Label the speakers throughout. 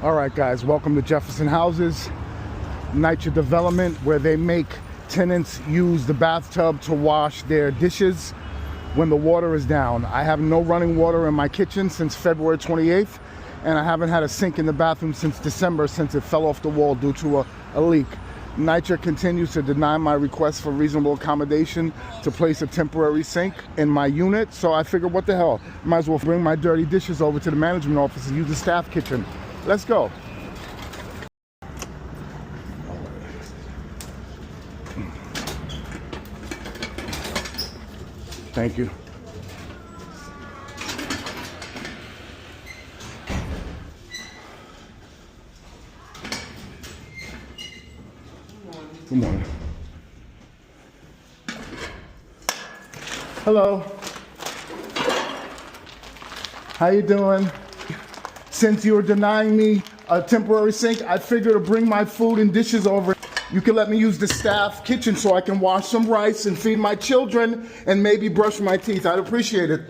Speaker 1: All right, guys, welcome to Jefferson Houses, NYCHA development, where they make tenants use the bathtub to wash their dishes when the water is down. I have no running water in my kitchen since February 28th, and I haven't had a sink in the bathroom since December, since it fell off the wall due to a leak. NYCHA continues to deny my request for reasonable accommodation to place a temporary sink in my unit, so I figured, what the hell? Might as well bring my dirty dishes over to the management office and use the staff kitchen. Let's go. Thank you. Good morning. Hello. How you doing? Since you were denying me a temporary sink, I figured to bring my food and dishes over. You can let me use the staff kitchen so I can wash some rice and feed my children and maybe brush my teeth. I'd appreciate it.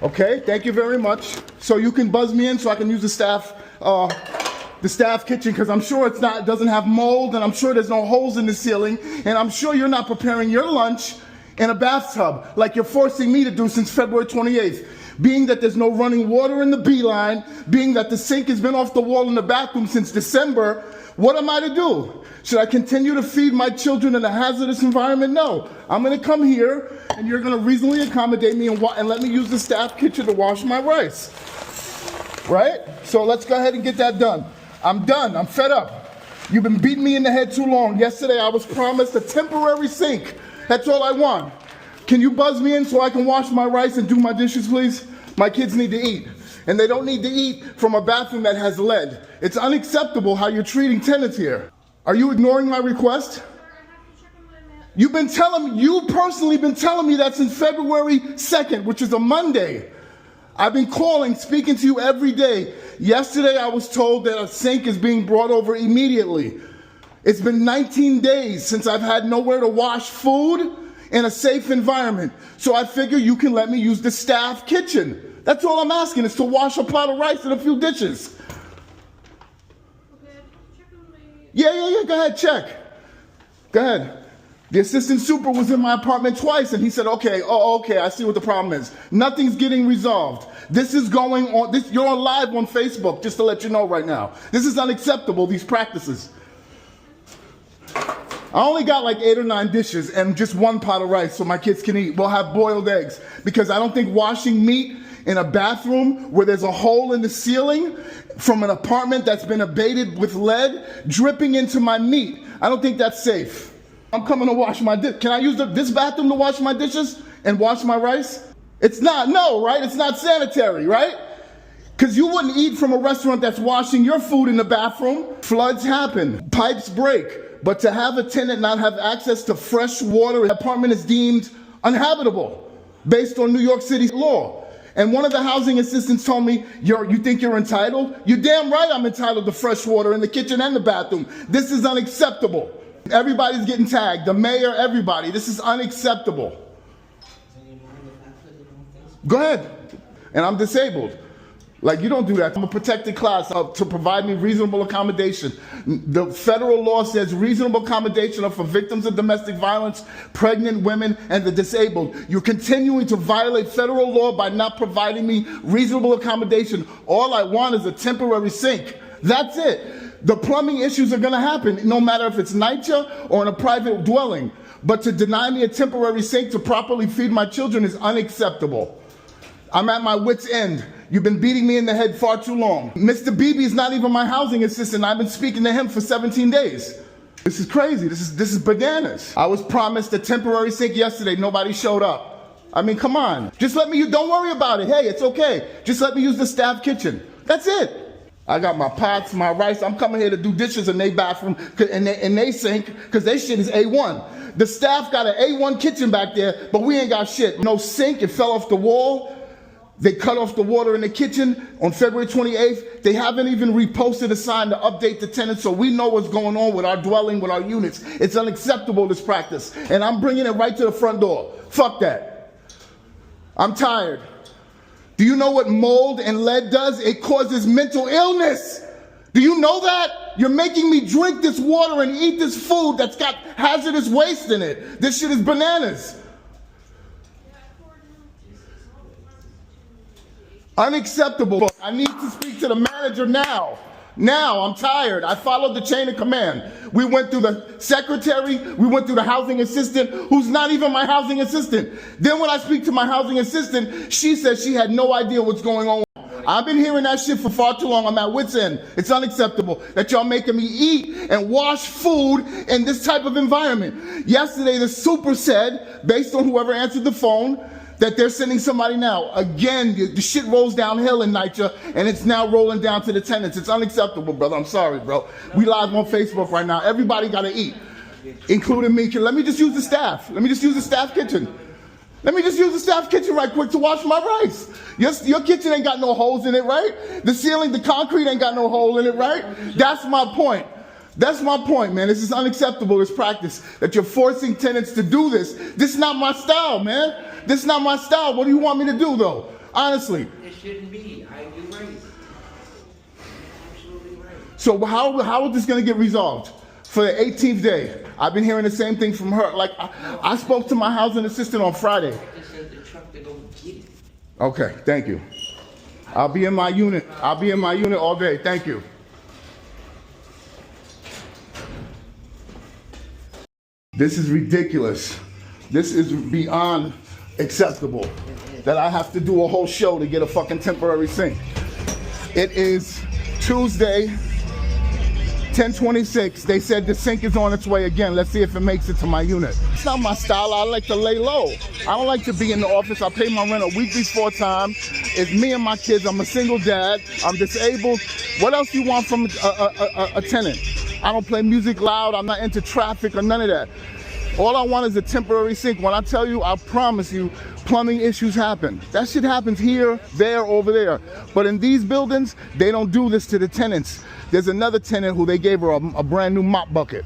Speaker 1: Okay, thank you very much. So you can buzz me in so I can use the staff kitchen, because I'm sure it doesn't have mold, and I'm sure there's no holes in the ceiling, and I'm sure you're not preparing your lunch in a bathtub like you're forcing me to do since February 28th. Being that there's no running water in the beeline, being that the sink has been off the wall in the bathroom since December, what am I to do? Should I continue to feed my children in a hazardous environment? No. I'm going to come here, and you're going to reasonably accommodate me and let me use the staff kitchen to wash my rice. Right? So let's go ahead and get that done. I'm done. I'm fed up. You've been beating me in the head too long. Yesterday I was promised a temporary sink. That's all I want. Can you buzz me in so I can wash my rice and do my dishes, please? My kids need to eat. And they don't need to eat from a bathroom that has lead. It's unacceptable how you're treating tenants here. Are you ignoring my request? You personally been telling me that since February 2nd, which is a Monday. I've been calling, speaking to you every day. Yesterday I was told that a sink is being brought over immediately. It's been 19 days since I've had nowhere to wash food in a safe environment. So I figure you can let me use the staff kitchen. That's all I'm asking, is to wash a pot of rice and a few dishes. Yeah, go ahead, check. Go ahead. The assistant super was in my apartment twice, and he said, okay, I see what the problem is. Nothing's getting resolved. This is going on, you're on live on Facebook, just to let you know right now. This is unacceptable, these practices. I only got like 8 or 9 dishes and just 1 pot of rice so my kids can eat. We'll have boiled eggs, because I don't think washing meat in a bathroom where there's a hole in the ceiling from an apartment that's been abated with lead dripping into my meat, I don't think that's safe. I'm coming to wash my dishes. Can I use this bathroom to wash my dishes and wash my rice? It's not, no, right? It's not sanitary, right? Because you wouldn't eat from a restaurant that's washing your food in the bathroom. Floods happen, pipes break, but to have a tenant not have access to fresh water, the apartment is deemed uninhabitable based on New York City law. And one of the housing assistants told me, you think you're entitled? You're damn right I'm entitled to fresh water in the kitchen and the bathroom. This is unacceptable. Everybody's getting tagged, the mayor, everybody. This is unacceptable. Go ahead. And I'm disabled. Like, you don't do that. I'm a protected class to provide me reasonable accommodation. The federal law says reasonable accommodation are for victims of domestic violence, pregnant women, and the disabled. You're continuing to violate federal law by not providing me reasonable accommodation. All I want is a temporary sink. That's it. The plumbing issues are going to happen, no matter if it's NYCHA or in a private dwelling. But to deny me a temporary sink to properly feed my children is unacceptable. I'm at my wit's end. You've been beating me in the head far too long. Mr. Beebe is not even my housing assistant. I've been speaking to him for 17 days. This is crazy. This is bananas. I was promised a temporary sink yesterday. Nobody showed up. I mean, come on. Just let me, don't worry about it. Hey, it's okay. Just let me use the staff kitchen. That's it. I got my pots, my rice. I'm coming here to do dishes in their bathroom and they sink, because their shit is A1. The staff got an A1 kitchen back there, but we ain't got shit. No sink. It fell off the wall. They cut off the water in the kitchen on February 28th. They haven't even reposted a sign to update the tenants so we know what's going on with our dwelling, with our units. It's unacceptable, this practice. And I'm bringing it right to the front door. Fuck that. I'm tired. Do you know what mold and lead does? It causes mental illness. Do you know that? You're making me drink this water and eat this food that's got hazardous waste in it. This shit is bananas. Unacceptable. I need to speak to the manager now. Now, I'm tired. I followed the chain of command. We went through the secretary, we went through the housing assistant, who's not even my housing assistant. Then when I speak to my housing assistant, she says she had no idea what's going on. I've been hearing that shit for far too long. I'm at wit's end. It's unacceptable that y'all making me eat and wash food in this type of environment. Yesterday, the super said, based on whoever answered the phone, that they're sending somebody now. Again, the shit rolls downhill in NYCHA, and it's now rolling down to the tenants. It's unacceptable, brother. I'm sorry, bro. We live on Facebook right now. Everybody got to eat, including me. Let me just use the staff. Let me just use the staff kitchen. Let me just use the staff kitchen right quick to wash my rice. Your kitchen ain't got no holes in it, right? The ceiling, the concrete ain't got no hole in it, right? That's my point. That's my point, man. This is unacceptable, this practice, that you're forcing tenants to do this. This is not my style, man. This is not my style. What do you want me to do, though? Honestly.
Speaker 2: It shouldn't be. You're right. Absolutely right.
Speaker 1: So how is this going to get resolved? For the 18th day, I've been hearing the same thing from her. Like, I spoke to my housing assistant on Friday.
Speaker 2: I just sent the truck to go get it.
Speaker 1: Okay, thank you. I'll be in my unit. I'll be in my unit all day. Thank you. This is ridiculous. This is beyond acceptable that I have to do a whole show to get a fucking temporary sink. It is Tuesday, 10:26. They said the sink is on its way again. Let's see if it makes it to my unit. It's not my style. I like to lay low. I don't like to be in the office. I pay my rent a week before time. It's me and my kids. I'm a single dad. I'm disabled. What else do you want from a tenant? I don't play music loud. I'm not into traffic or none of that. All I want is a temporary sink. When I tell you, I promise you, plumbing issues happen. That shit happens here, there, over there. But in these buildings, they don't do this to the tenants. There's another tenant who they gave her a brand new mop bucket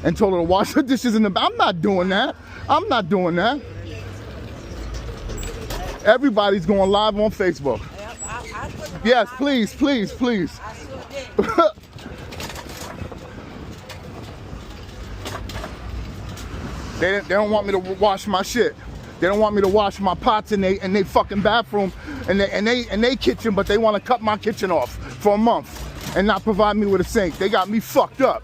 Speaker 1: and told her to wash her dishes in the bath. I'm not doing that. I'm not doing that. Everybody's going live on Facebook. Yes, please, please, please. They don't want me to wash my shit. They don't want me to wash my pots in they fucking bathroom and they kitchen, but they want to cut my kitchen off for a month and not provide me with a sink. They got me fucked up.